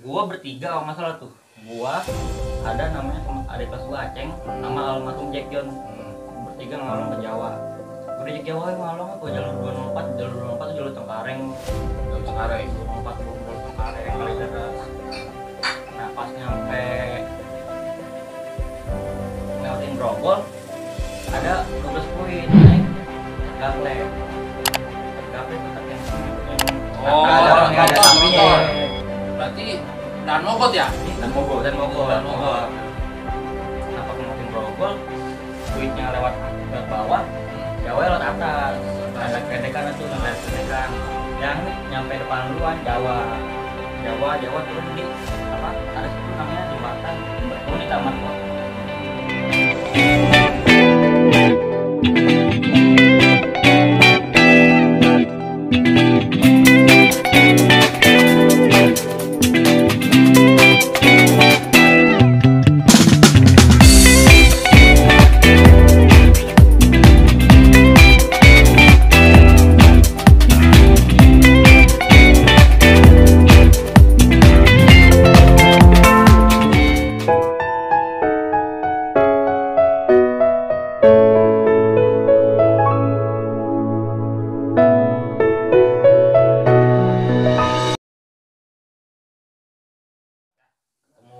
Gua bertiga kalau nggak salah tuh. Gua ada namanya teman adik kelas gua Aceng sama almarhum Jack John. Bertiga ngalong ke Jawa. Udah Jack Jawa ngalong ke jalur 204, jalur 204 tuh jalur Cengkareng. Jalur Cengkareng. 204 jalur Cengkareng kali deras. Nah pas nyampe ngelewatin Grogol ada 12 poin naik gaplek. Gaplek tetap yang ada sampingnya. Berarti dan mogot ya? Dan mogok. Kenapa ngelewatin Grogol? Duitnya lewat bawah, Jawa lewat atas. Ada kedekan itu, ada kedekan. Yang nyampe depan duluan Jawa turun di apa? Ada situ namanya jembatan. Turun di taman kok.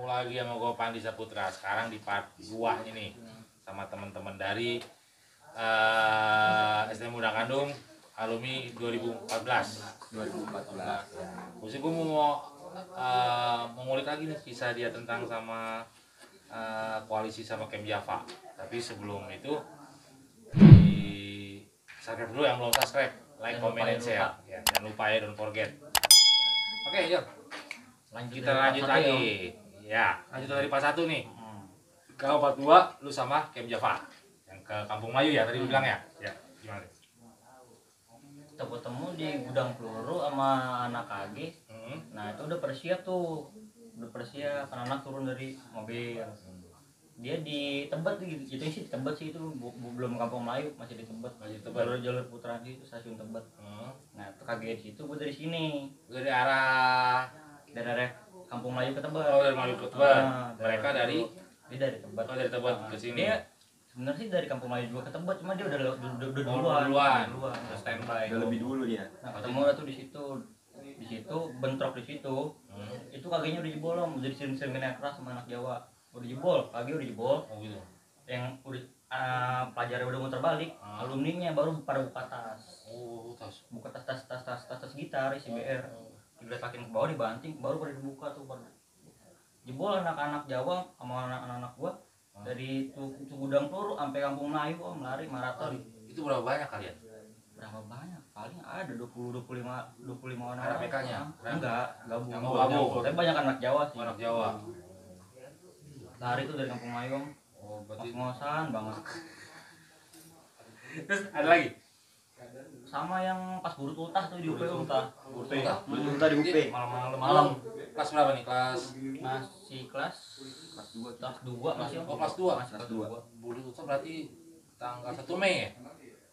Lagi sama gue Pandi Saputra sekarang di part 2 ini sama teman-teman dari STM Muda Kandung alumni 2014. Terus gue mau ngulik lagi nih kisah dia tentang sama koalisi sama Camp Java. Tapi sebelum itu di subscribe dulu yang belum subscribe, like, comment, and share. Ya, jangan lupa ya, don't forget. Oke, yuk. Kita lanjut lagi. Ya, lanjut dari pas 1 nih. Kalau part 2 lu sama Camp Java yang ke Kampung Melayu ya tadi lu bilang ya. Ya, gimana? Kita ketemu di gudang peluru sama anak KG. Nah, itu udah persiap tuh. Udah persiap, anak turun dari mobil. Dia di Tebet gitu sih, Tebet sih itu belum Kampung Melayu, masih di Tebet. Jalur Putra di stasiun Tebet. Nah, itu KG di situ, gue dari sini. Dari arah Kampung Melayu ke Tebet. Oh, dari Melayu ke Tebet. Mereka dari dia dari Tebet. Oh, dari Tebet ke sini. Dia sebenarnya sih dari Kampung Melayu juga ke Tebet, cuma dia udah duluan, udah standby. Udah lebih dulu dia. Nah, ketemu tuh di situ. Di situ bentrok di situ. Itu kakinya udah jebol, jadi sering-seringnya keras sama anak Jawa. Udah jebol, kaki udah jebol. Oh gitu. Yang udah pelajarnya udah muter balik, alumninya baru pada buka tas. Oh, tas. Buka tas gitar isi BR. Diletakin ke bawah, dibanting, baru pada dibuka tuh baru. Jebol anak-anak Jawa sama anak-anak gua dari tuh gudang peluru sampai Kampung Melayu lari maraton. Itu berapa banyak kalian? Berapa banyak? Paling ada 25 orang. Anak PK-nya? Enggak, gabung. Gabung. Tapi banyak anak Jawa sih. Anak Jawa. Lari tuh dari Kampung Melayu. Oh, berarti ngos-ngosan banget. Terus ada lagi? Sama yang pas buru ultah tuh di UP ultah. Ultah di UP. Malam. Kelas berapa nih? Masih kelas 2 masih. Oh, kelas 2. Masih kelas 2. Bulu itu berarti tanggal 1 Mei ya?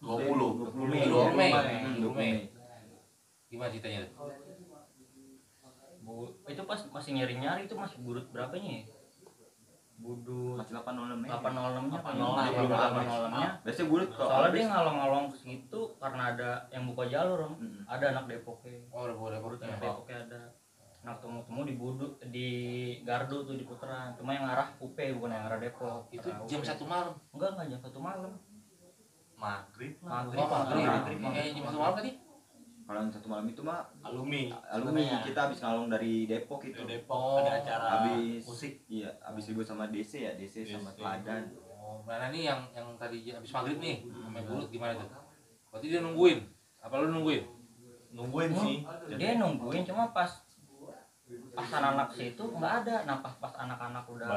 20 Mei. Gimana ceritanya? Itu pas masih nyari-nyari itu masih burut berapanya ya? Budut masih 806 nya 806 nya. Biasanya burut kok. Soalnya dia ngalong-ngalong ke situ karena ada yang buka jalur, ada anak Depoknya. Oh, ada Anak Depoknya ada. Nah, temu di Budut di Gardu tuh di putaran. Cuma yang arah UP bukan yang arah Depok. Itu jam 1 malam. Enggak jam 1 malam. Maghrib. Jam 1 malam tadi? Kalau yang 1 malam itu mah alumni kita habis ngalong dari Depok itu. Ada acara habis musik. Iya, habis ribut sama DC sama Teladan. Oh, mana nih yang tadi habis maghrib nih sama Bulut gimana tuh? Berarti dia nungguin. Apa lu nungguin? Nungguin sih. Dia nungguin cuma pas anak-anak situ nggak ada. Nah pas anak-anak udah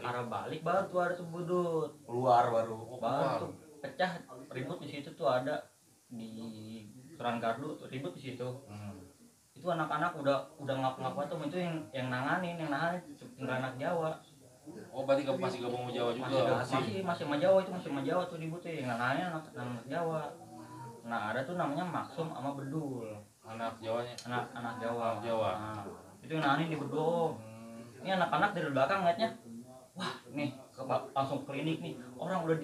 arah balik baru tuh ada tuh Budut Keluar baru tuh pecah ribut di situ tuh ada di Turan Gardu tuh ribut di situ. Itu anak-anak udah ngaku-ngaku tuh itu yang nanganin tinggal anak Jawa. Oh, berarti masih gabung sama Jawa juga. Masih sama Jawa, itu masih sama Jawa tuh ributnya yang nangannya anak Jawa. Nah, ada tuh namanya Maksum sama Bedul. Anak Jawanya. Anak Jawa. Jawa. Nah, Itu nanin di berdua. Ini anak-anak dari belakang ngeliatnya, wah nih langsung ke klinik nih, orang udah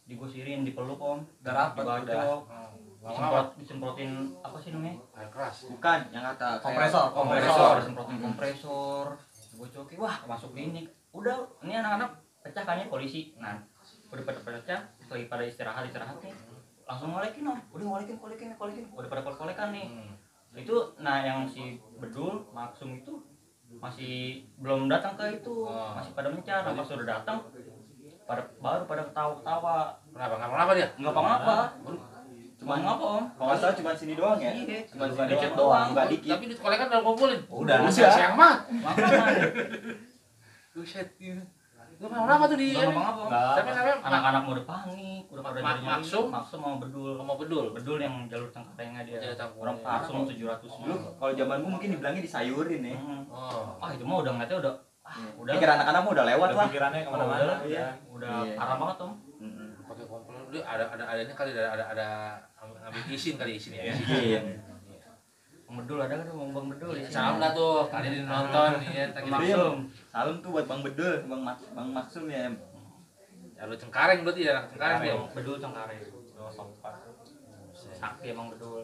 digosirin, dipeluk om, Darah dibacok, Ngapa? disemprotin apa sih namanya? Air keras. Bukan, yang kata Kompresor. Disemprotin kompresor, dibocokin, wah masuk klinik. Udah, ini anak-anak pecah kan ya polisi. Nah, udah pada pecah, lagi pada istirahat nih, langsung ngolekin om, udah ngolekin, udah pada kolek-kolekan nih. Itu, nah yang si Bedul, Maksum itu masih belum datang ke itu, masih pada mencar. Pas sudah datang, baru pada ketawa-ketawa. Kenapa dia? Nggak apa-apa, Cuman ngapa om? kalau nggak salah cuma sini doang ya. Iya, Cuma cuma sini dicek doang, doang. nggak dikit. Tapi dikolekan udah kumpulin. Udah. Sayang banget. Makanya, Buset. Lu kenapa tuh di? nggak apa-apa om. Sampai Anak-anak udah panik, udah pada nyari-nyari. Maksum? Maksum mau Bedul. Ngomong bedul. Bedul yang jalur Cengkarengnya dia. Iya, tahu. Orang Maksum 700. Lu kalau zamanmu mungkin dibilangnya disayurin ya. Oh. Ah itu mah udah ngeliatnya udah udah Pikir anak-anak mah udah lewat lah. Pikirannya kemana-mana. udah, Iya. udah Iya. parah banget om. Mm-mm. Pakai kompor. Dia ada ini kali ada ngambil isin kali isin ya. Iya. Bang Bedul ada kan Bang Bedul di sini. Salam dah tuh, kali ini nonton ya, tak kita Maksum. Salam tuh buat Bang Bedul, Bang Maksum ya. jalur Cengkareng berarti ya, anak Cengkareng dia. Bedul Cengkareng. Sakti Bang Bedul.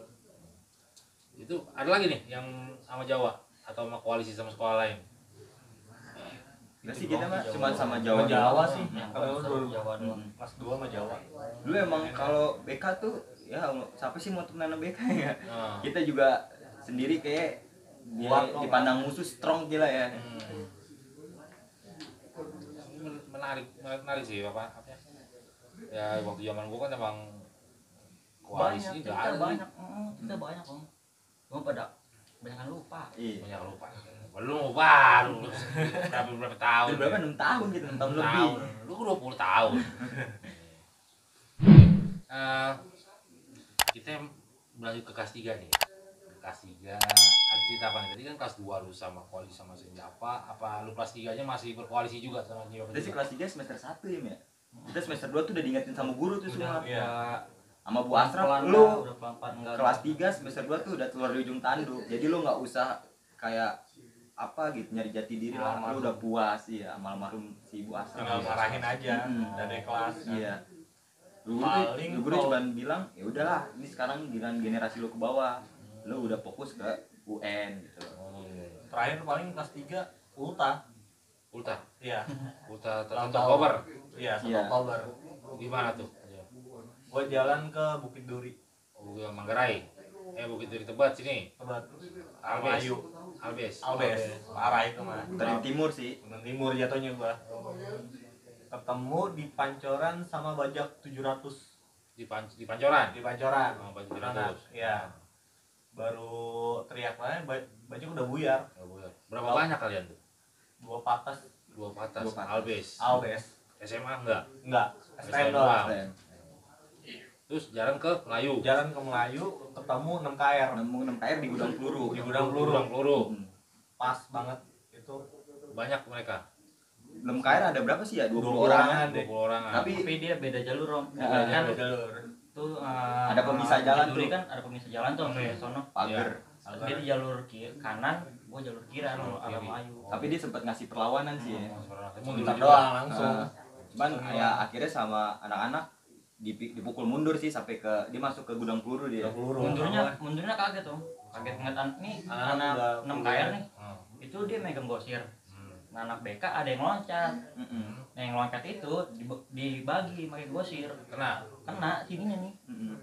Itu ada lagi nih yang sama Jawa atau sama koalisi sama sekolah lain. Enggak sih kita mah cuma sama Jawa Jawa. sih. Yang Kalau dulu Jawa doang. kelas 2 sama Jawa. Dulu emang kalau BK tuh ya siapa sih mau menanam BK ya? Nah. Kita juga sendiri kayak dia Kuat kok, dipandang musuh strong gila ya. Menarik sih apa ya? Ya waktu zaman gua kan emang koalisi Banyak, nggak kita ada. banyak. Kita banyak om. Cuma pada banyak lupa. Iya. Banyak lupa. Belum baru berapa tahun? Udah berapa 6 tahun gitu, 6 tahun lebih. Lu 20 tahun. Kita berlanjut ke kelas 3 nih. Kelas 3 ada cerita apa nih? Tadi kan kelas 2 lu sama koalisi sama siapa? Apa lu kelas 3-nya masih berkoalisi juga sama siapa? Kita sih kelas 3 semester 1 ya, ya. Kita semester 2 tuh udah diingetin sama guru tuh semua. Iya. Sama Bu Asraf, Pelan-pelan lu lah, udah pelan-pelan enggak. kelas 3 semester 2 tuh udah keluar di ujung tanduk. Jadi lu nggak usah kayak apa gitu nyari jati diri lah. Lu udah puas ya sama almarhum si Bu Asraf. Tinggal marahin aja Mm-mm. dari kelas. Iya. Guru Paling tuh, guru kalau- cuma bilang, ya udahlah, ini sekarang giliran generasi lu ke bawah. Lu udah fokus ke UN gitu loh. Oh, iya. Terakhir paling kelas 3 ulta. Ulta. Iya. Ulta Ulang tertentu tahun. Oktober. Iya, 1 Iya. Oktober. Gimana tuh? Gua jalan ke Bukit Duri. Oh, Manggarai. Bukit Duri Tebet sini. Tebet. Albes. Ayu. Albes. Albes. Parah itu mah. Dari timur sih. Gunung Timur jatuhnya gua. Ketemu di Pancoran sama Bajak 700 Di Pancoran. di Pancoran. Oh, Bajak Sana, 700. Iya. Baru teriak lain Bajak udah buyar. Berapa banyak kalian tuh? 2 patas Dua patas. Dua patas. Albes. Albes. SMA enggak? Enggak, STM STM doang. doang. Dan Terus jalan ke Melayu. Jalan ke Melayu ketemu 6 KR nemu 6 KR di gudang peluru. di gudang peluru. Gudang peluru. Pas banget itu. Banyak mereka. 6 KR ada berapa sih ya? 20 20 orang. orangan deh. 20 orang. Tapi Tapi dia beda jalur om. Ya, kan Ada jalur. tuh Ada pemisah jalan Duri tuh. kan ada pemisah jalan tuh sampai sono. pagar. Dia di jalur kanan, gua jalur kiri arah Melayu. Tapi dia sempat ngasih perlawanan sih ya. Mundur Bentar juga. doang langsung. Cuman ya akhirnya sama anak-anak dipukul mundur sih sampai ke dia masuk ke gudang peluru dia. Gudang peluru. Mundurnya kaget om. Kaget ngeliat nih Anak-anak anak udah 6 keluar. KR nih. Itu dia megang gosir. Nah, anak BK ada yang loncat. Mm-mm. Nah, yang loncat itu dibagi pakai gosir. Kena. Kena sininya nih. Mm-mm.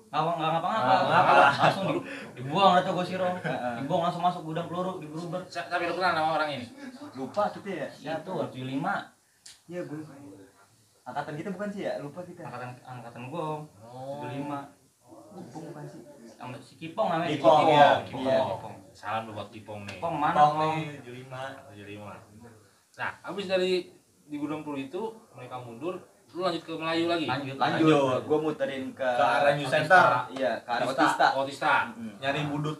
Nggak ngapa-ngapa. Nggak ngapa. Langsung dibuang atau gosir om. Dibuang langsung masuk gudang peluru, diberuber. Tapi lu kenal nama orang ini? Lupa kita ya. Ya tuh 75 Iya, gue. Angkatan kita bukan sih ya? Lupa kita. angkatan gua om. Oh. 75. Bukan sih. Sama si Kipong namanya. Kipong, Si iya. Kipong. Iya. Kipong. Salam lu buat Kipong nih. Kipong mana Tong om? nih 75. 75. Nah, habis dari di gudang peluru itu mereka mundur, lu lanjut ke Melayu lagi. Lanjut. Gue muterin ke arah New Center. Iya, ke arah Otista. Otista. Otista. Mm-mm. Nyari budut.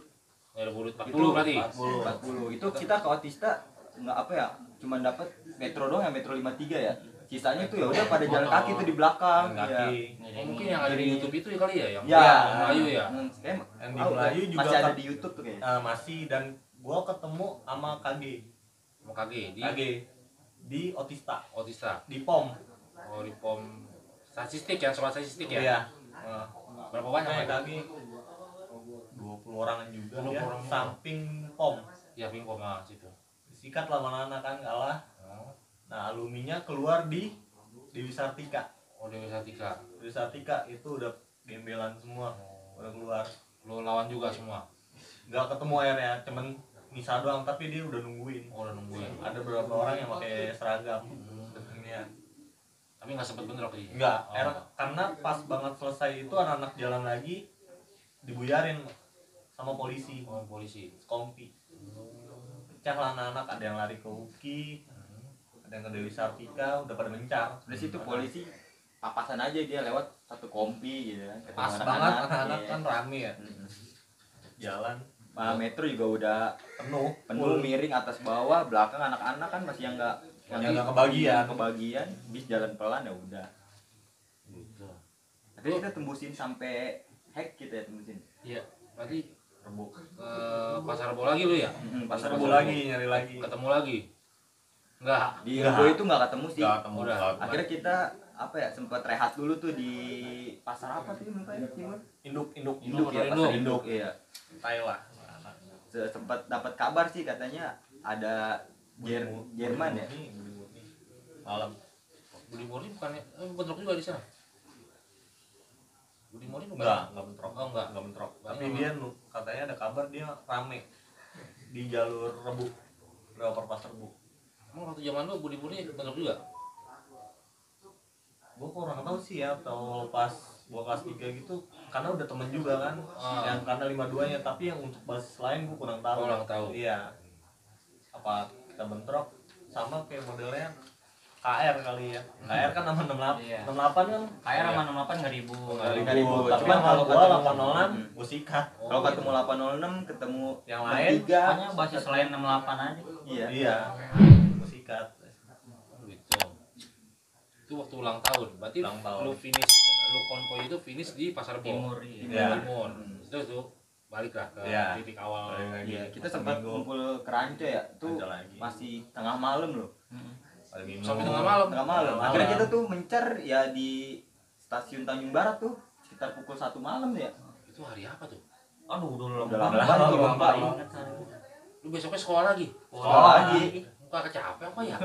Ya udah bulut 40 Itu berarti. 40. Itu kita ke Otista nggak apa ya? Cuman dapat metro doang ya, metro 53 ya. sisanya tuh ya udah pada jalan kaki tuh di belakang. Jalan Iya. kaki. Oh, mungkin yang ada di YouTube itu kali ya, yang Ya, Melayu ya. Kayak Yang di Melayu juga masih ada kan- di YouTube tuh kayaknya. Masih, dan gua ketemu sama KG Mau KG di di Otista, Otista. di POM. Oh, di pom statistik ya, soal statistik ya. Iya. Berapa banyak Kayak mereka? KG 20 orangan juga 20 ya, orang. samping POM. Ya, pingpong situ. Disikat lah mana anak kan kalah. Oh, Nah, aluminya keluar di Dewi Sartika. oh Dewi Sartika. Dewi Sartika itu udah gembelan semua, udah keluar. Lo lawan juga semua. Nggak ketemu akhirnya, cuman Nisa doang, tapi dia udah nungguin. Oh, udah nungguin. Ada beberapa orang yang pakai seragam. Demikian. Tapi nggak sempet bentrok sih. Enggak, Oh. karena pas banget selesai itu anak-anak jalan lagi dibuyarin sama polisi, Oh, polisi. kompi. Pecah lah anak-anak, ada yang lari ke UKI, ada yang ke Dewi Sartika, udah pada mencar. Di situ polisi papasan aja dia lewat satu kompi gitu kan. Ketemu Pas anak-anak, banget anak-anak iya. kan rame ya, Mm-mm. jalan Metro juga udah penuh, penuh miring atas bawah, belakang anak-anak kan masih yang nggak Yang nggak kebagian. kebagian, bis jalan pelan ya udah. Gitu. Tapi kita tembusin sampai hack kita ya tembusin. Iya. Berarti rebuk. ke pasar Rebo lagi lu ya? Pasar Rebuk Rebo. lagi, nyari lagi. Ketemu lagi? Enggak. Di Nggak. Rebo itu nggak ketemu sih. Nggak ketemu. Udah. Akhirnya kita apa ya sempat rehat dulu tuh di pasar apa sih namanya Timur? Induk Induk Pasar ya, Induk. pasar Induk iya. Thailand. Sempat dapat kabar sih katanya ada Jerman ya. Malam. Budi Murni bukannya bentrok juga di sana? Budi Murni bukan? Enggak bentrok. Oh, enggak. Enggak bentrok. Berarti Tapi memang- dia katanya ada kabar dia rame di jalur Rebuk. Lewat perpas Rebuk. Emang waktu zaman lu Budi Murni bentrok juga? Gua kurang tahu sih ya, atau pas gua kelas 3 gitu, karena udah temen juga kan, yang karena 52-nya, tapi yang untuk basis lain gua kurang tahu. Kurang tahu. Iya. Apa kita bentrok sama kayak modelnya KR kali ya. KR kan nama 68, Iya. 68 kan KR sama 68 nggak ribu. Nggak ribu. Tapi Cuman kalau kalau gua ketemu- 806 gua sikat. Kalau ketemu 806 ketemu Yang lain, 3 Pokoknya basis lain 68 aja. iya. Iya. Gua sikat. Gitu. Itu waktu ulang tahun. Berarti Ulang tahun. lu finish, lu konvoy itu finish di pasar Rebo. Timur iya. Iya. Timur. Itu tuh balik lah ke Iya. titik awal. Balik lagi. Iya, kita Pasar sempat Minggu. kumpul ke Ranca ya. Tuh Ranca lagi. masih tengah malam loh. Mm. Hari Minggu. Sampai tengah malam. Tengah malam. Tengah Akhirnya malam. kita tuh mencar ya di stasiun Tanjung Barat tuh sekitar pukul 1 malam ya. Itu hari apa tuh? Aduh, udah Udah lama lama banget. banget, Nggak lama inget hari itu. Lu besoknya sekolah lagi? Sekolah lagi. Muka kecapek apa ya?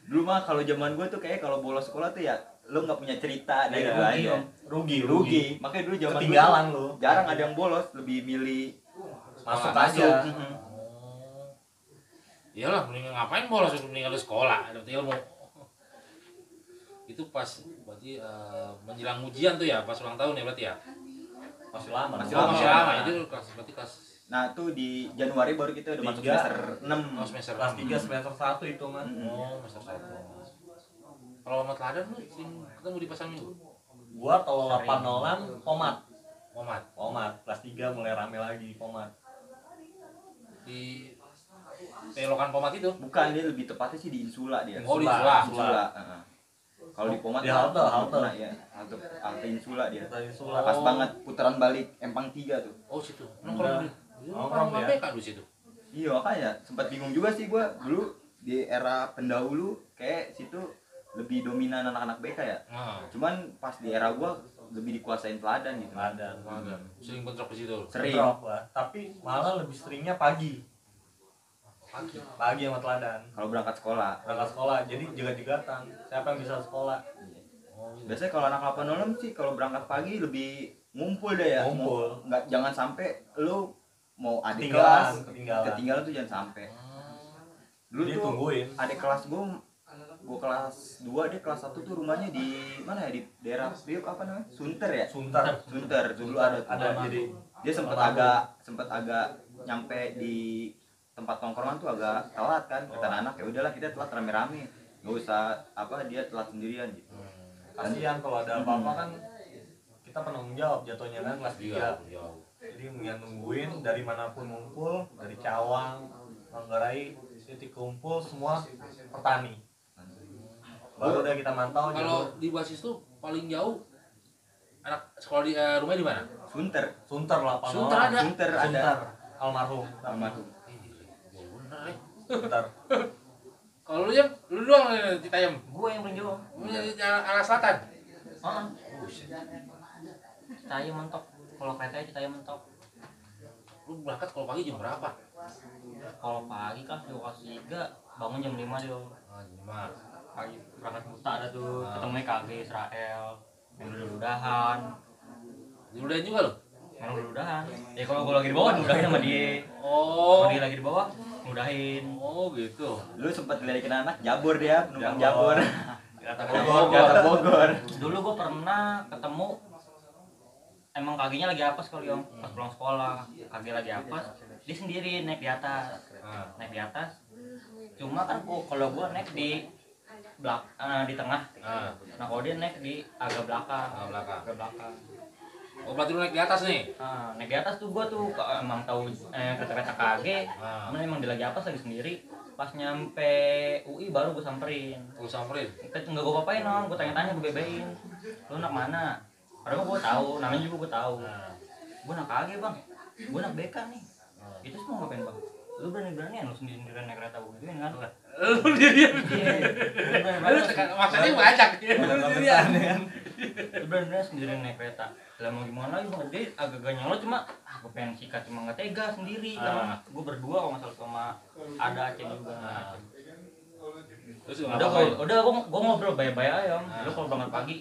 Dulu mah kalau zaman gue tuh kayak kalau bolos sekolah tuh ya lo nggak punya cerita dari Iya, gue iya. aja. Rugi. Makanya dulu zaman Ketinggalan gue tuh lu. jarang ada yang bolos, lebih milih Masuk masuk. aja. Mm-mm. Oh. Iyalah, mendingan ngapain bolos, mendingan lu sekolah, dapet ilmu. Itu pas berarti menjelang ujian tuh ya, pas ulang tahun ya berarti ya. Masih lama. Masih Oh, lama. masih lama. Itu kelas berarti kelas Nah tuh di Januari baru kita udah masuk 3. semester 6. oh, semester Kelas 6. 3 semester 1 itu mah. Oh, semester 1. Kalau sama teladan lu sering ketemu di pasar Minggu. Gua kalau 806 Pomat. Momat Kelas 3 mulai rame lagi Pomat. di belokan Pomat itu. Bukan, dia lebih tepatnya sih di Insula dia. Oh, di Insula. Insula. Kalau di Pomat Di mah halte. pernah ya. Halte Insula dia. Kita Insula. Pas banget putaran balik Empang 3 tuh. Oh, situ. Nongkrong di. Nongkrong Nongkrong ya. BK di situ. Iya makanya sempat bingung juga sih gua dulu di era pendahulu kayak situ lebih dominan anak-anak BK ya. Nah, Cuman pas di era gua lebih dikuasain teladan gitu. Ada. sering bentrok di situ. Sering. Bentrok lah. Tapi malah lebih seringnya pagi. Pagi. Pagi sama teladan. Kalau berangkat sekolah. Berangkat sekolah. Jadi jegat-jegatan. Siapa yang bisa sekolah? Oh, gitu. Biasanya kalau anak 806 sih kalau berangkat pagi lebih ngumpul deh ya. Ngumpul. Nggak, jangan sampai lu mau adik Ketinggalan, kelas ketinggalan. ketinggalan tuh jangan sampai. Dulu Dia tuh tungguin. adik kelas gua kelas 2 dia kelas 1 tuh rumahnya di mana ya di daerah Priuk apa namanya? Sunter ya? Sunter. Sunter dulu ada Jadi dia sempat agak nyampe di tempat tongkrongan tuh agak telat kan kata anak ya udahlah kita telat rame-rame nggak usah apa dia telat sendirian gitu. kasihan kalau ada apa-apa kan kita penanggung jawab jatuhnya kan kelas 3. Iya, iya. Jadi yang nungguin dari manapun ngumpul, dari Cawang, Manggarai, titik kumpul semua petani. baru udah kita mantau Kalau jalur di basis tuh paling jauh anak sekolah di rumahnya di mana? Sunter. Sunter lah Pak. Sunter ada. Sunter ada. Sunter almarhum Almarhum. Bener ya. Sunter. Kalau lu yang lu doang di Citayam. Gue yang paling jauh. Lu di arah selatan. Heeh. Citayam mentok. Kalau keretanya Citayam mentok. Lu berangkat kalau pagi jam berapa? Kalau pagi kan di kelas 3 bangun jam 5 dia. Ah, jam 5. Pagi berangkat buta ada tuh, ketemunya KG Israel. Main udah-udahan. Diludahin juga lu? Main udah-udahan. Ya kalau gue lagi di bawah udahin sama dia. Oh. Kalau dia lagi di bawah udahin. Oh gitu. Lu sempat ngeliatin anak Jabor dia, penumpang Jabor. Kata Kata Bogor. Dulu gue pernah ketemu emang kakinya lagi apes kali om, pas pulang sekolah kaki lagi apes, dia sendiri naik di atas, naik di atas. Cuma kan kalau gue naik di di tengah, nah kalau dia naik di agak belakang, agak belakang. Oh berarti lu naik di atas nih? Naik di atas tuh gue tuh emang tahu kereta KG, karena emang dia lagi apes lagi sendiri. Pas nyampe UI baru gue samperin. Lu samperin? Nggak gue apain om, gue tanya-tanya, gue bebein. Lu anak mana? Padahal gue tahu, namanya juga gue tahu. Gue anak KG bang, gue anak BK nih. Itu semua ngapain bang? Lu berani-beranian lu sendiri-sendirian naik kereta gue gituin kan? Lu sendirian? Lu maksudnya banyak. Lu berani-beranian sendirian naik kereta. Lah mau gimana lagi bang? Dia agak-agak nyolot cuma gue pengen sikat cuma nggak tega sendiri. Gue berdua kalau nggak salah sama ada Aceh juga. Terus Udah gue ngobrol baik-baik aja om. Lu kalau berangkat pagi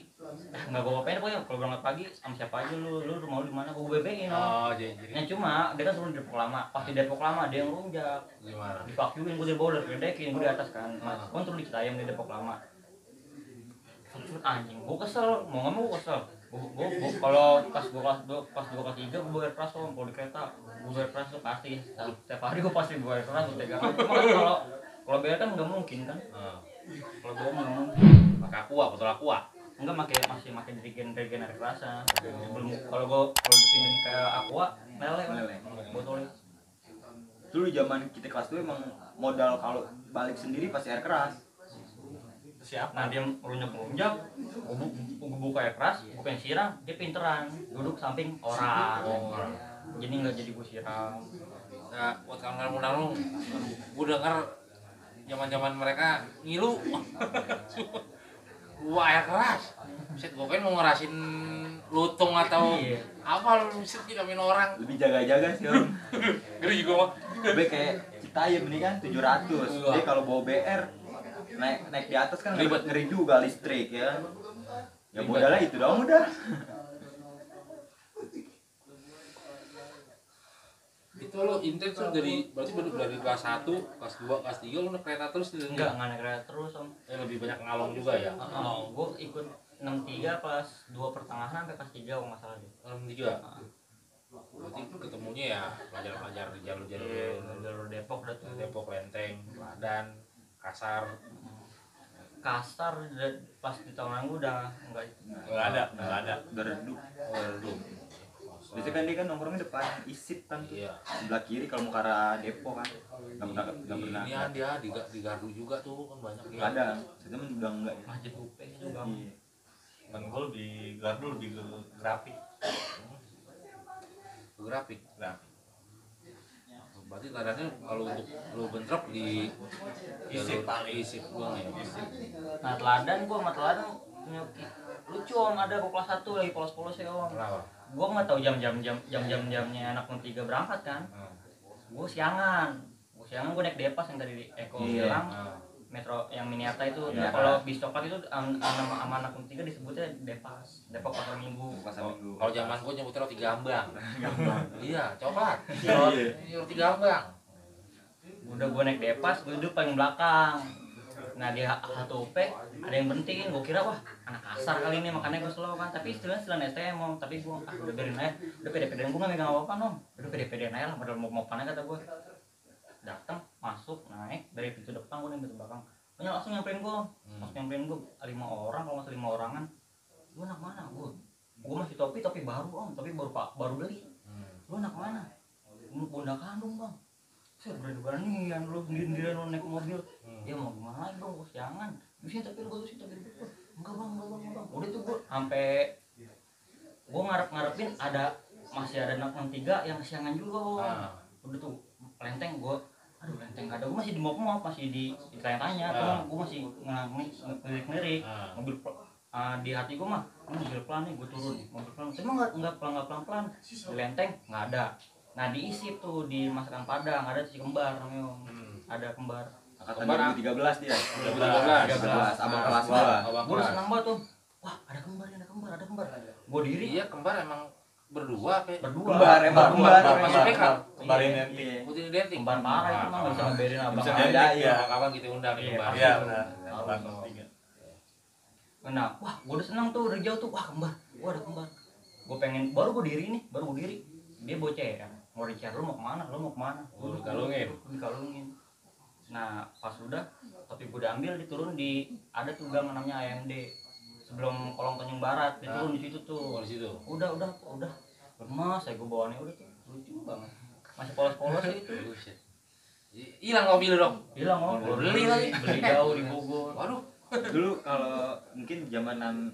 nggak gue ngapain pokoknya kalau berangkat pagi sama siapa aja lu mau di mana gue bebein om. Oh jadi. Yang cuma dia kan turun di Depok Lama, pas di Depok Lama dia yang lunjak. Gimana? Dipakyuin gue dari bawah, diledekin gue di atas kan. Mas, gue turun di Citayam di Depok Lama. Anjing, gue kesel, mau nggak mau gue kesel. Gue kalau pas gue kelas 2, pas gue kelas 3 gue bayar keras om, kalau di kereta gue bayar keras tuh pasti. Setiap hari gue pasti bayar keras, gue tegang. Cuma kan kalau bayar kan nggak mungkin kan. Kalau gue nggak mungkin. Pakai aqua, botol aqua. Enggak masih pakai dirigen air kerasa. Belum kalau dipinjemin ke Aqua meleleh botolnya. Dulu zaman kita kelas 2 emang modal kalau balik sendiri pasti air keras. Siap. Nah dia melunjak, gue buka air keras, gue pengen siram, dia pinteran duduk samping orang. Jadi nggak jadi gue siram. Nah, buat kawan-kawan gue denger zaman mereka ngilu. Wah air keras. Buset, gue kan mau ngerasin lutung atau apa lu buset dikamin orang. Lebih jaga-jaga sih om. Ngeri gue mah. Gue kayak Citayam ini kan 700. Dia kalau bawa BR naik di atas kan Ribet. ngeri juga listrik ya. Ya modalnya itu doang udah. Itu lo intens tuh berarti dari kelas 1, kelas 2, kelas 3 lu naik kereta terus nih? Enggak naik kereta terus om. Lebih banyak ngalong juga ya? Gue ikut 63 kelas 2 pertengahan sampai kelas 3 kalau nggak salah deh. 63? Berarti ketemunya ya pelajar-pelajar di jalur Depok dah tuh. Depok, Lenteng, Ladan, Kasar. Pas di tahun gue udah enggak nggak ada. Udah redup. Oh, redup. Biasanya kan dia kan nongkrongnya depan ISIP kan tuh. Iya. Sebelah kiri kalau mau ke arah Depok kan. Nggak pernah. Ini dia di Gardu juga tuh kan banyak. Ada. Saya temen udah enggak ya. Masjid UP juga. Iya. Kan gue lebih gardu lebih ke grafik. Grafik. Berarti keadaannya kalau untuk lu bentrok di Isip paling. Isip doang ya. Nah teladan gue sama teladan punya lucu om, ada kok kelas 1 lagi polos-polos ya om. Kenapa? Gue nggak tahu jam-jamnya anak 3 berangkat kan. Gue siangan gue naik Depas yang tadi Eko bilang. Metro yang Miniata itu kalau bis coklat itu sama anak 3 disebutnya Depas, Depok Pasar Minggu. Kalau zaman gua nyebutnya roti gambang. Iya, coklat. Iya. Roti gambang. Udah gue naik Depas, gue duduk paling belakang. Nah di H1P ada yang berhentiin, gue kira wah anak kasar kali ini makanya gue slow kan. Tapi istilahnya STM om, tapi gue udah biarin aja, udah pede-pedean gue nggak megang apa-apa om, udah pede-pedean aja lah, padahal mau panen kata gue. Datang masuk naik dari pintu depan gue nih pintu belakang, banyak langsung nyamperin gue, 5 orang kalau masih 5 orangan. Lu anak mana? Gue masih topi baru om, tapi baru beli. Lu anak mana? Bunda kandung bang. Saya berani-beranian lu sendirian lu naik mobil. Dia mau gimana lagi bang, gue siangan. Bisa tapi lu bagusin tapi enggak bang. Udah tuh gua sampai gua ngarepin masih ada anak 63 yang siangan juga. Udah tuh lenteng gua, aduh lenteng ada, gua masih di mop masih ditanya-tanya, gua masih ngelirik mobil di hati gua mah mobil pelan nih, gua turun mobil pelan, cuma nggak pelan di lenteng nggak ada. Nah diisi tuh di masakan Padang ada si kembar namanya ada kembar Angkatan 2013 dia. 2013. Abang kelas gua. Gua udah senang banget tuh, wah ada kembar. Gua diri Iya, kembar emang berdua apa? berdua Kembar. Masih PK. Kembar Iya. identik. Putih identik. kembar parah itu mah nggak bisa ngebedain abang Bisa sama beda, adik. iya. Kawan kita undang nih Iya, kembar. Iya benar. Nah, wah, gue udah senang tuh dari jauh tuh, wah kembar, gua ada kembar. Gue pengen, baru gue diri. Dia bocah ya, mau dicari lu mau kemana? Lu dikalungin. Dikalungin. Nah, pas udah, tapi gue diambil, diturun di, ada tuh gang namanya AMD. Sebelum kolong Tanjung Barat, diturun di situ tuh. Oh, di situ. Udah. Lemas, saya gue bawaannya udah tuh, lucu banget. Masih polos-polos itu. Hilang mobil dong. Hilang om, Beli lagi. beli jauh di Bogor. Waduh. Dulu kalau mungkin zamanan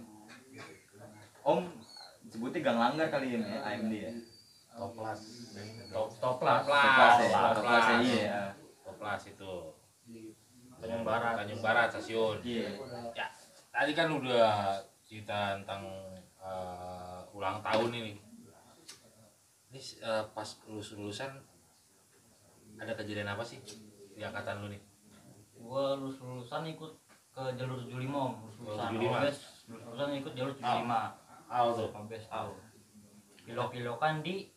Om sebutnya Gang Langgar kali ya, AMD ya. Toplas. Toplas. Toplas ya, iya. Toplas itu. Tanjung Barat. Tanjung Barat stasiun. Iya. Ya, tadi kan udah cerita tentang ulang tahun ini. Ini pas lulusan ada kejadian apa sih di angkatan lu nih? Gua lulusan ikut ke jalur 75 om. Lulusan 75. lulusan ikut jalur 75. Tuh. Mabes tahu. Kilo-kilokan di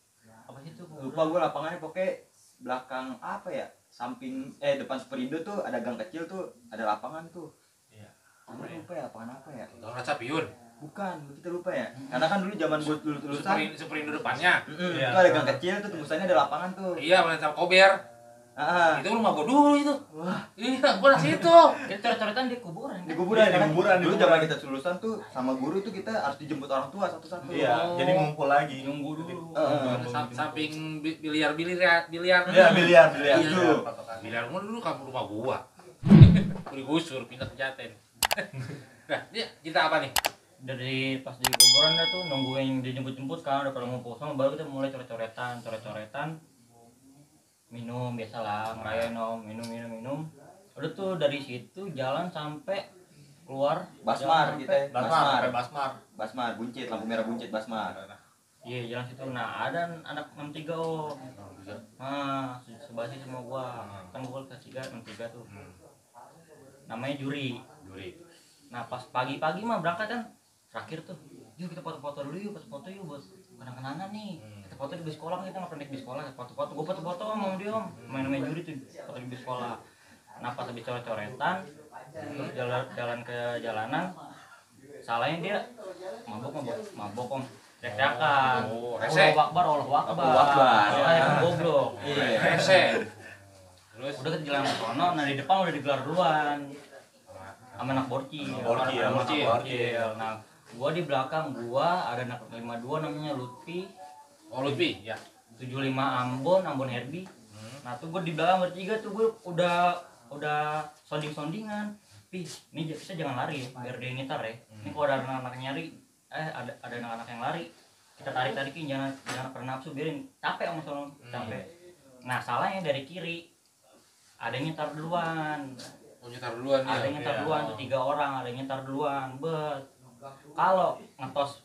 apa sih itu? Lupa gua lapangannya pokoknya belakang apa ya? Samping depan Superindo tuh ada gang kecil tuh, ada lapangan tuh. Iya. Gua lupa ya lapangan apa ya? Lawan Capiun. Bukan, kita lupa ya. Karena kan dulu zaman gua lulusan, Superindo depannya. itu ada gang kecil tuh tembusannya ada lapangan tuh. Iya, sama Kober. Itu rumah gua dulu itu. Wah, Iya, gua di situ. Kita coret-coretan di kuburan. di kuburan. Iya, di kuburan, Dulu di kuburan. zaman kita lulusan tuh sama guru tuh kita harus dijemput orang tua satu-satu. Iya, jadi ngumpul lagi. Nunggu dulu. Samping biliar. Iya, biliar. Iya. Itu. Biliar gua dulu kampung rumah gua. Digusur pindah ke Jaten. Nah, ini kita apa nih? Dari pas di kuburan dah tuh nungguin dijemput-jemput kan udah pada ngumpul sama, baru kita mulai coret-coretan. Minum biasalah, ngerayain om, minum. Udah tuh dari situ jalan sampai keluar Basmar jalan kita. sampai- Basmar, buncit, lampu merah buncit Basmar. Iya jalan situ. Nah ada anak 63 om. Nah sebasi sama gua, kan gua kelas 3 63 tuh. Namanya Juri. Nah pas pagi-pagi mah berangkat kan terakhir tuh, yuk kita foto-foto dulu yuk buat kenang-kenangan nih. Kita foto di bis sekolah, kita nggak pernah naik bis sekolah, foto-foto, gua foto-foto sama dia om, main Juri tuh foto di bis sekolah. Nah pas habis coret-coretan, terus jalan ke jalanan, salahnya dia mabok om, teriak-teriakan. Rese. Allahu Akbar. Goblok. Iya. Rese. Terus Udah ke jalan sono, nah di depan udah digelar duluan sama anak borcil. Sama anak borcil. Nah gua di belakang gua ada anak 52 namanya Lutfi, Oh, Lutfi, ya. 75 Ambon Herbie. Nah tuh gua di belakang bertiga tuh, gua udah sondingan. Pi, ini kita jangan lari ya, biar dia ngitar ya. Ini kalau ada anak-anak nyari, ada anak-anak yang lari, kita tarik-tarikin, jangan pernah nafsu, biarin capek sama sono, capek. Nah salahnya dari kiri ada yang nyetar duluan. Oh, nyetar duluan ya. Ada yang nyetar duluan tuh 3 orang, ada yang nyetar duluan. Kalau ngetos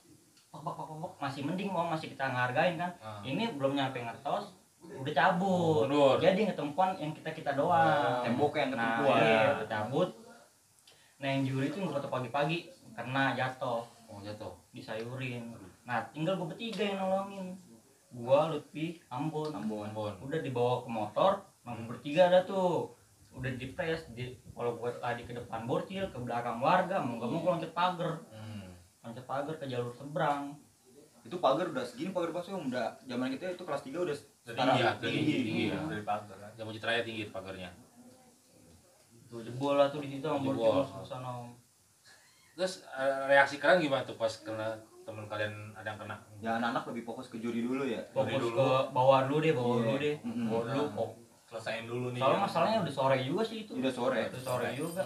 pok masih mending, mau masih kita ngehargain kan. Ini belum nyampe ngetos udah cabut. Mundur. Jadi ketempuan yang kita doang. Temboknya yang Nah, ketempuan. iya, udah cabut. Nah, yang Juri itu foto pagi-pagi karena jatuh, Oh, jatuh. disayurin. Nah, tinggal gue bertiga yang nolongin. Gua, Lutfi, Ambon. Udah dibawa ke motor, nah gue bertiga ada tuh. Udah dipres, kalau gue tadi ke depan borcil, ke belakang warga, mau gak mau gue loncat pagar. Loncat pagar ke jalur seberang. Itu pagar udah segini, pagar pasnya udah zaman kita itu kelas 3 udah tinggi ya. Dari pagar kan. Jamu Citraya tinggi pagarnya. Tuh jebol lah tuh di situ sama Jebol. borcil sana. Terus reaksi kalian gimana tuh pas kena teman kalian ada yang kena? Ya anak-anak lebih fokus ke juri dulu ya. Fokus dulu. ke bawah dulu deh, Iya. Bawa dulu kok. Selesain dulu nih. Soalnya masalahnya udah sore juga sih itu. Udah sore. Udah sore juga.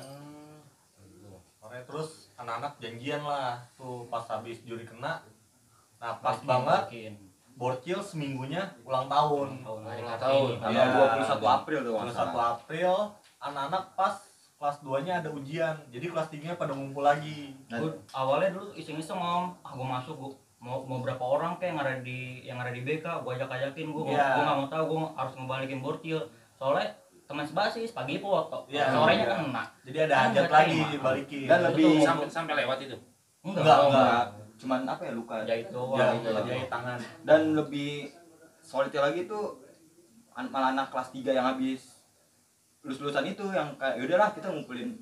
terus anak-anak janjian lah tuh pas habis juri kena. Nah pas banget Borcil seminggunya ulang tahun. Ulang tahun. Tanggal 21 April tuh. 21 April anak-anak pas kelas 2-nya ada ujian. Jadi kelas 3-nya pada ngumpul lagi. Gua awalnya dulu iseng-iseng gua masuk gua mau berapa orang kayak yang ada di BK gua ajakin gua nggak mau tahu gua harus ngebalikin Borcil. Soalnya teman sebasis pagi foto. Sorenya kena. Jadi ada hajat lagi dibalikin. Dan lebih Sampai lewat itu. Enggak. Cuman apa ya, luka Jahit doang. Jahit tangan. Dan lebih solidnya lagi tuh malah anak kelas 3 yang habis lulusan itu yang kayak yaudahlah kita ngumpulin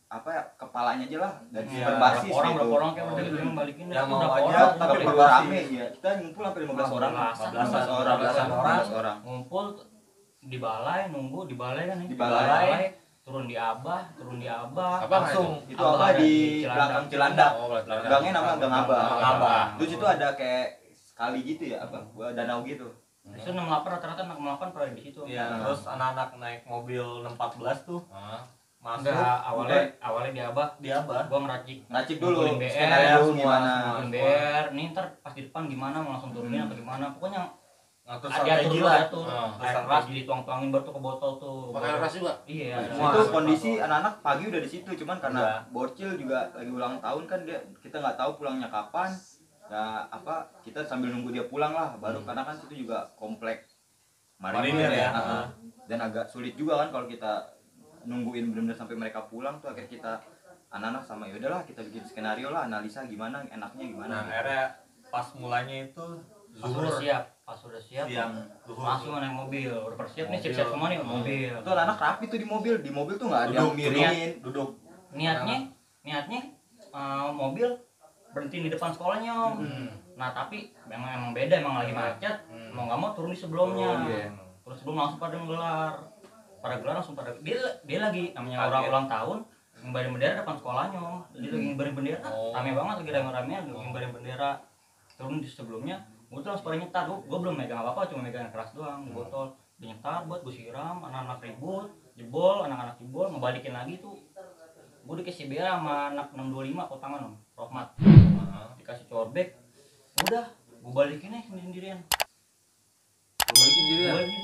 apa ya kepalanya aja lah dan berbasis berapa orang kayak udah gitu balikin yang mau berapa aja orang tapi tapi berapa rame ya kita ngumpul sampai 15 orang 15 orang ngumpul di balai nunggu di balai kan Di balai. turun di Abah Abah langsung itu apa di belakang Cilandak Oh, belakang. gangnya nama Gang Abah Abah. terus itu ada kayak sekali gitu ya apa danau gitu itu 68 rata-rata 68 pada di situ. Iya, terus anak-anak naik mobil 614 tuh masuk. Enggak, awalnya di Abah. Gua ngeracik dulu ngumpulin BR, skenario gimana ngumpulin BR, nih ntar pas di depan gimana mau langsung turunin atau gimana. Pokoknya Ngatur ada strategi atur lah. atur. Strategi. Air keras dituang-tuangin baru tuh ke botol tuh. Pakai air keras juga? Iya. itu kondisi anak-anak pagi udah di situ cuman karena Iya. Borcil juga lagi ulang tahun kan kita nggak tahu pulangnya kapan ya apa kita sambil nunggu dia pulang lah baru karena kan itu juga komplek Marinir ya. Dan agak sulit juga kan kalau kita nungguin benar-benar sampai mereka pulang tuh akhirnya kita anak-anak sama ya udahlah kita bikin skenario lah analisa gimana enaknya gimana. Nah, akhirnya pas mulanya itu pas udah siap siang zuhur langsung naik mobil udah persiap nih siap-siap semua nih mobil Itu anak-anak rapi tuh di mobil tuh nggak ada yang miringin duduk niatnya mobil berhenti di depan sekolahnya Om. Nah tapi emang beda emang lagi macet mau nggak mau turun di sebelumnya terus sebelum langsung pada gelar langsung pada dia lagi namanya orang ulang tahun ngibarin bendera depan sekolahnya Om. Jadi lagi ngibarin bendera rame banget lagi rame-rame lagi ngibarin bendera turun di sebelumnya gue tuh langsung pada nyetar gue belum megang apa-apa cuma megang keras doang di botol dia nyetar buat gue siram anak-anak ribut jebol anak-anak jebol ngebalikin lagi tuh gue dikasih BR sama anak 625 potangan Om Rohmat dikasih corbek udah gue balikin aja sendirian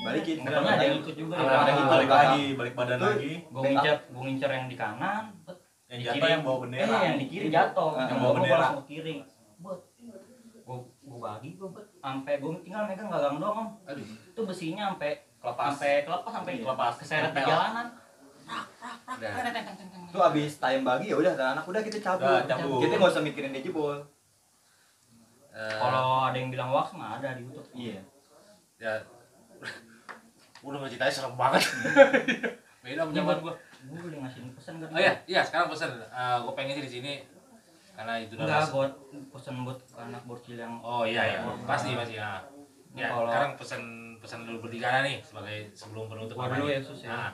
balikin pokoknya ada yang ikut juga balik badan lagi gue ngincer yang di kanan yang jatuh yang bawa bendera yang di kiri jatuh yang yang bawa bawa bendera langsung ke kiri gue bagi sampai gue tinggal megang gagang doang Om. Aduh. Itu besinya sampai Kelepas. sampai Kelepas. keseret di Tempel. jalanan itu abis time bagi ya udah anak udah kita cabut. Udah, cabut. Kita nggak usah mikirin dia jebol. kalau ada yang bilang wax mah ada di YouTube Iya. Ya udah ngeceritain serem banget. Beda sama zaman gua. gue boleh ngasih pesan kan Oh iya sekarang pesan. Gua pengen sih di sini karena itu udah enggak masuk. buat pesan buat anak Borcil yang Oh iya pasti ya. Ya, Kalau- sekarang pesan dulu bertiga nih sebagai sebelum penutup. Gua dulu ya, Sus, ya. Nah,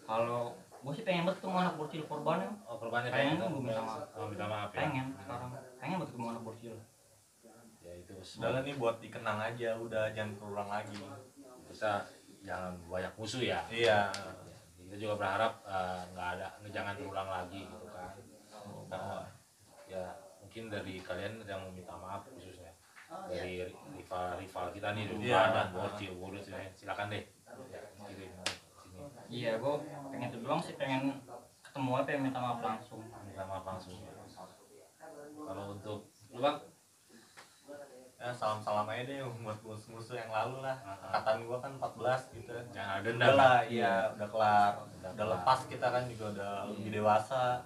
kalau gue sih pengen banget ketemu anak Borcil korbannya oh korbannya pengen pengen. gue minta maaf Oh, minta maaf ya. pengen sekarang pengen banget ketemu anak Borcil Ya itu. Udah nih buat dikenang aja, udah jangan terulang lagi. Kita jangan banyak musuh ya. Iya. Kita juga berharap nggak ada jangan terulang lagi gitu kan. Ya mungkin dari kalian yang mau minta maaf khususnya dari rival kita nih Rupa Iya. dan Borcil Bodus ya. Silakan deh. Ya, kirim sini. iya gue pengen itu doang sih pengen ketemu apa yang minta maaf langsung Minta maaf langsung. Kalau untuk lu Bang, Ya, salam-salam aja deh buat musuh-musuh yang lalu lah. Angkatan gua kan 14 gitu. jangan ada Udah dendam. lah, iya, udah kelar. Udah Udah kelar. lepas kita kan juga udah lebih dewasa.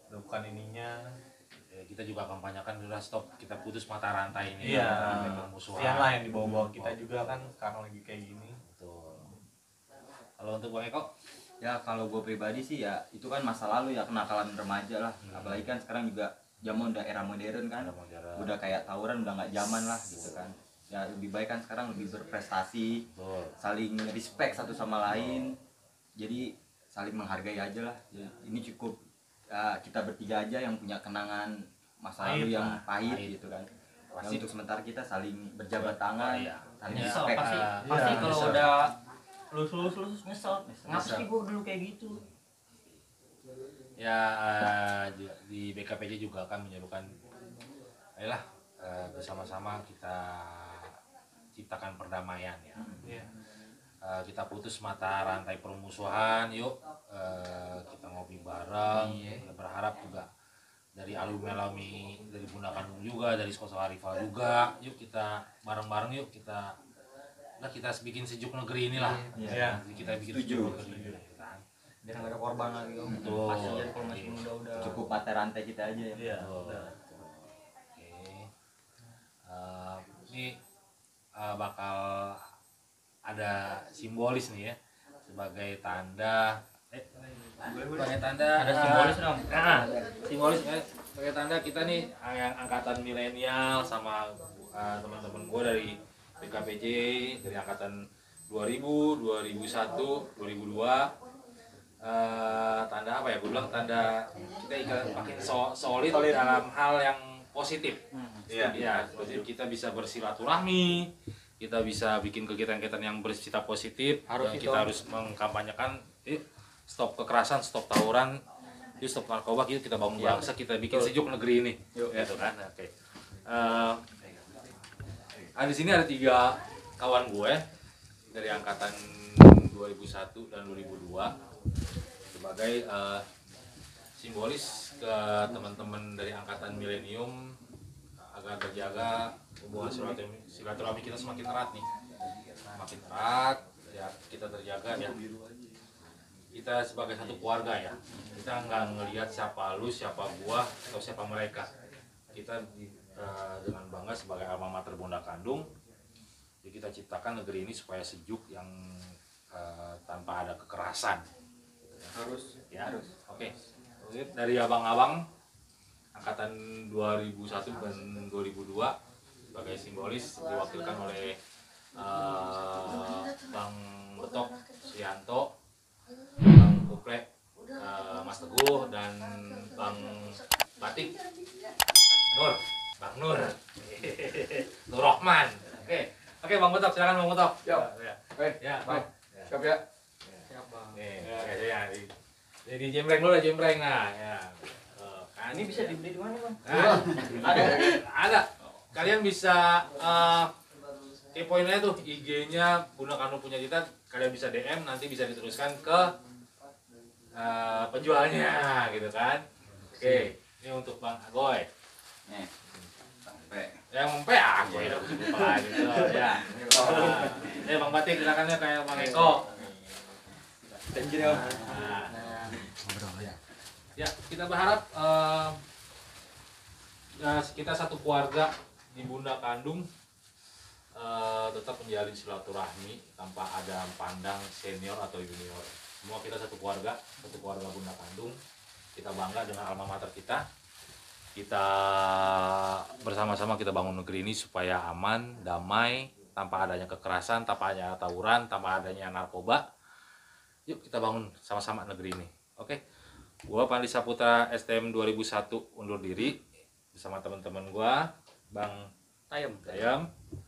Udah bukan ininya. Ya, kita juga kampanyakan udah stop, kita putus mata rantai ini. Iya. Musuhan. Kasihan lah yang dibawa-bawa kita juga kan sekarang lagi kayak gini. Betul. Kalau untuk Bang Eko, Ya kalau gue pribadi sih ya itu kan masa lalu ya kenakalan remaja lah. Apalagi kan sekarang juga zaman udah era modern kan. Udah kayak tawuran udah nggak zaman lah gitu kan. Ya lebih baik kan sekarang lebih berprestasi, betul. saling respect satu sama lain. Jadi saling menghargai aja lah. Ya, ini cukup kita bertiga aja yang punya kenangan masa lalu Pahit yang lah, pahit pahit. gitu kan. Ya, Pasti. untuk sementara kita saling berjabat tangan, Iya. saling nyesel respect. pasti Iya, pasti kalau nyesel. udah lulus nyesel ngapa Nyesel. sih gue dulu kayak gitu Ya di BKPJ juga akan menyerukan, ayolah bersama-sama kita ciptakan perdamaian ya. Kita putus mata rantai permusuhan, yuk kita ngopi bareng. Kita berharap juga dari alumni dari Bunda Kandung juga, dari sekolah rival juga, yuk kita bareng-bareng, yuk kita bikin sejuk negeri inilah. Kita bikin sejuk negeri ini. Biar nggak ada korban lagi om. Betul. Kasihan kalau masih muda udah. Cukup mata rantai kita aja ya. Iya. Oke. Ini bakal ada simbolis nih ya, sebagai tanda Ada simbolis dong. Simbolis sebagai tanda kita nih yang angkatan milenial sama teman-teman gue dari BKPJ, dari angkatan 2000, 2001, 2002. Tanda apa ya? Gue bilang tanda kita makin solid dalam hal yang positif. Iya, positif. Kita bisa bersilaturahmi, kita bisa bikin kegiatan-kegiatan yang bersifat positif. Kita harus mengkampanyekan stop kekerasan, stop tawuran, stop narkoba. Kita bangun bangsa, kita bikin sejuk negeri ini. Gitu kan? Oke. Di sini ada 3 kawan gue dari angkatan 2001 dan 2002 sebagai simbolis ke teman-teman dari angkatan milenium agar terjaga hubungan silaturahmi kita semakin erat nih, semakin erat ya, kita terjaga ya. Kita sebagai satu keluarga ya, kita nggak ngelihat siapa lu, siapa gua, atau siapa mereka. Kita dengan bangga sebagai alma mater Bunda Kandung, jadi kita ciptakan negeri ini supaya sejuk yang tanpa ada kekerasan. Harus. Oke. Dari abang-abang angkatan 2001 dan 2002 sebagai simbolis diwakilkan oleh Bang Betok Suyanto, Bang Kuple, Mas Teguh, dan Bang Batik Bang Nur Nur Rohman. Oke, Bang Betok, silakan Bang Betok. Ya, Bang. Siap ya. Jadi jembreng dulu, jembreng. Nah, ya. Ini bisa dibeli di mana bang? Ada. Kalian bisa kepoin aja tuh IG-nya Bunda Kandung Punya Cita. Kalian bisa DM, nanti bisa diteruskan ke penjualnya, gitu kan? Oke, ini untuk Bang Agoy. Nih. Sampai. Yang P Agoy udah lupa gitu ya. Bang Batik silakan ya kayak Bang Eko. Ya, kita berharap kita satu keluarga di Bunda Kandung tetap menjalin silaturahmi tanpa ada pandang senior atau junior. Semua kita satu keluarga Bunda Kandung. Kita bangga dengan alma mater kita. Kita bersama-sama kita bangun negeri ini supaya aman, damai, tanpa adanya kekerasan, tanpa adanya tawuran, tanpa adanya narkoba. Yuk kita bangun sama-sama negeri ini. Oke. Gua Pandi Saputra STM 2001 undur diri bersama teman-teman gua, Bang Tayem,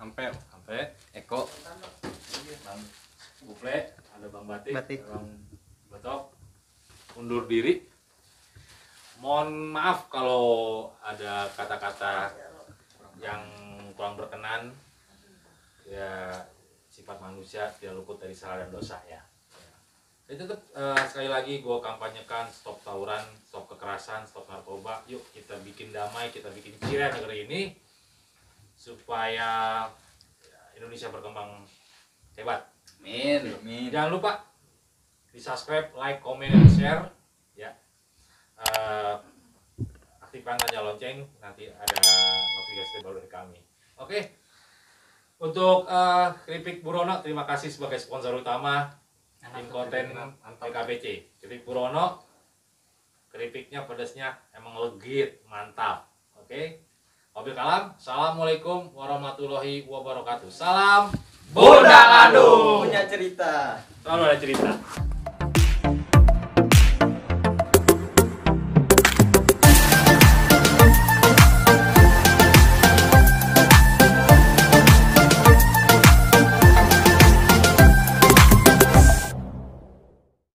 Ampe, Eko, Bang Buple, ada Bang Batik. Bang Betok undur diri. Mohon maaf kalau ada kata-kata yang kurang berkenan. Ya, sifat manusia tidak luput dari salah dan dosa ya. Jadi tetap sekali lagi gue kampanyekan stop tawuran, stop kekerasan, stop narkoba. Yuk kita bikin damai, kita bikin ceria negeri ini supaya Indonesia berkembang hebat. Amin. Jangan lupa di subscribe, like, comment, dan share ya. Aktifkan tanda lonceng, nanti ada notifikasi baru dari kami. Oke. Untuk Keripik Burono, terima kasih sebagai sponsor utama tim konten PKBC. Keripik Burono, keripiknya pedasnya emang legit, mantap. Oke. Wabil kalam, assalamualaikum warahmatullahi wabarakatuh. Salam Bunda Kandung punya cerita. Selalu ada cerita.